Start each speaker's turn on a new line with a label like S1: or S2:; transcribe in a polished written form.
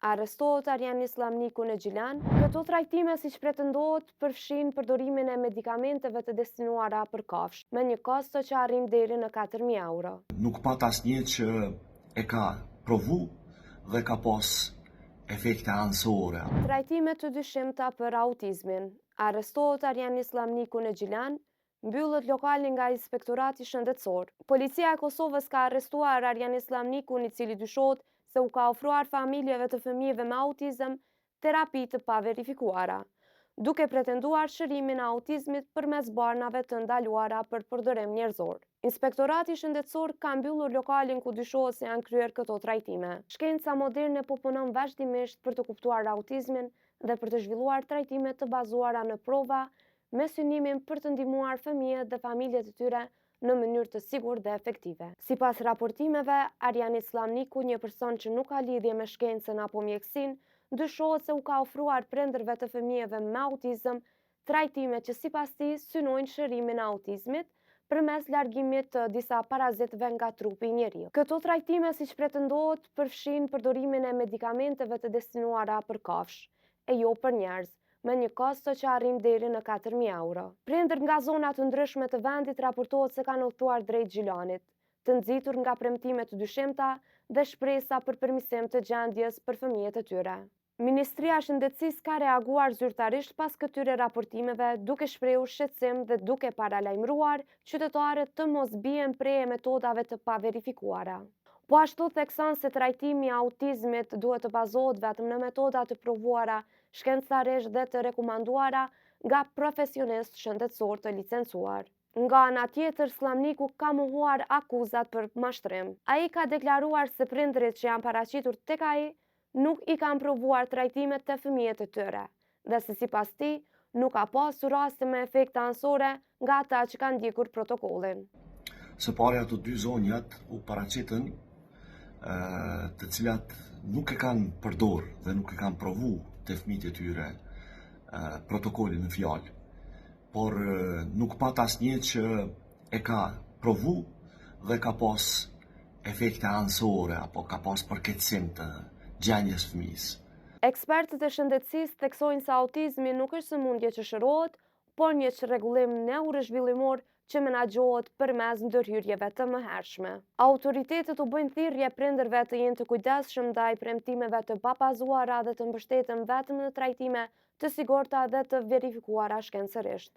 S1: Arrestohet Arjan Islamniku në Gjilan. Këto trajtime, siç pretendohet, përfshin përdorimin e medikamenteve të destinuara për kafshë, me një kosto që arrin deri në 4.000 euro.
S2: Nuk pat asnjë që e ka provu dhe ka pas efekte anësore.
S1: Trajtime të dyshimta për autizmin. Arrestohet Arjan Islamniku në Gjilan. Mbyllet lokali nga Inspektorati Shëndetësor. Policia e Kosovës ka arrestuar Arjan Islamnikun, i cili dyshohet se u ka ofruar familjeve të fëmijëve me autizëm terapi të paverifikuara, duke pretenduar shërimin e autizmit përmes barnave të ndaluara për përdorim njerëzor. Inspektorati Shëndetësor ka mbyllur lokalin ku dyshohet se janë kryer këto trajtime. Shkenca moderne po punon vazhdimisht për të kuptuar autizmin dhe për të zhvilluar trajtime të bazuara në prova, me synimin për të ndihmuar fëmijët dhe familjet e tyre në mënyrë të sigurt dhe efektive. Sipas raportimeve, Arjan Islamniku, një person që nuk ka lidhje me shkencën apo mjekësinë, dyshohet se u ka ofruar prindërve të fëmijëve me autizëm trajtime që sipas tij synojnë shërimin e autizmit përmes largimit të disa parazitëve nga trupi i njeriu. Këto trajtime, siç pretendohet, përfshin përdorimin e medikamenteve të destinuara për kafshë, e jo për njerëz, me një kosto që arrin deri në 4.000 euro. Prindër nga zona të ndryshme të vendit raportohet se kanë udhëtuar drejt Gjilanit, të nxitur nga premtime të dyshimta dhe shpresa për permisim të gjendjes për fëmijët e tyre. Ministria e Shëndetësisë ka reaguar zyrtarisht pas këtyre raportimeve, duke shprehur shqetësim dhe duke paralajmëruar qytetarët të mos bien prej metodave të paverifikuara. Po ashtu thekson se trajtimi i autizmit duhet të bazohet vetëm në metoda të provuara shkencëtarisht dhe të rekomanduara nga profesionistë shëndetësor të licencuar. Nga ana tjetër, Islamniku ka mohuar akuzat për mashtrim. Ai ka deklaruar se prindërit që janë paraqitur tek ai nuk i kanë provuar trajtimet te fëmijët e tyre, dhe se sipas tij nuk ka pasur raste me efekte anësore nga ata që kanë ndjekur protokollin.
S2: Së pari, ato dy zonjat u paraqitën të cilat nuk e kanë përdor dhe nuk e kanë provu të fëmijët e tyre protokollin në fjalë, por nuk pat asnjë që e ka provu dhe ka pas efekte anësore apo ka pas përkeqësim të gjendjes fëmijës.
S1: Ekspertët e shëndetësisë theksojnë se autizmi nuk është sëmundje që shërohet, por një çrregullim neurozhvillimor që menaxhohet përmes ndërhyrjeve të mëhershme. Autoritetet u bëjnë thirrje prindërve të jenë të kujdesshëm ndaj premtimeve të pabazuara dhe të mbështeten vetëm në trajtime të sigurta dhe të verifikuara shkencërisht.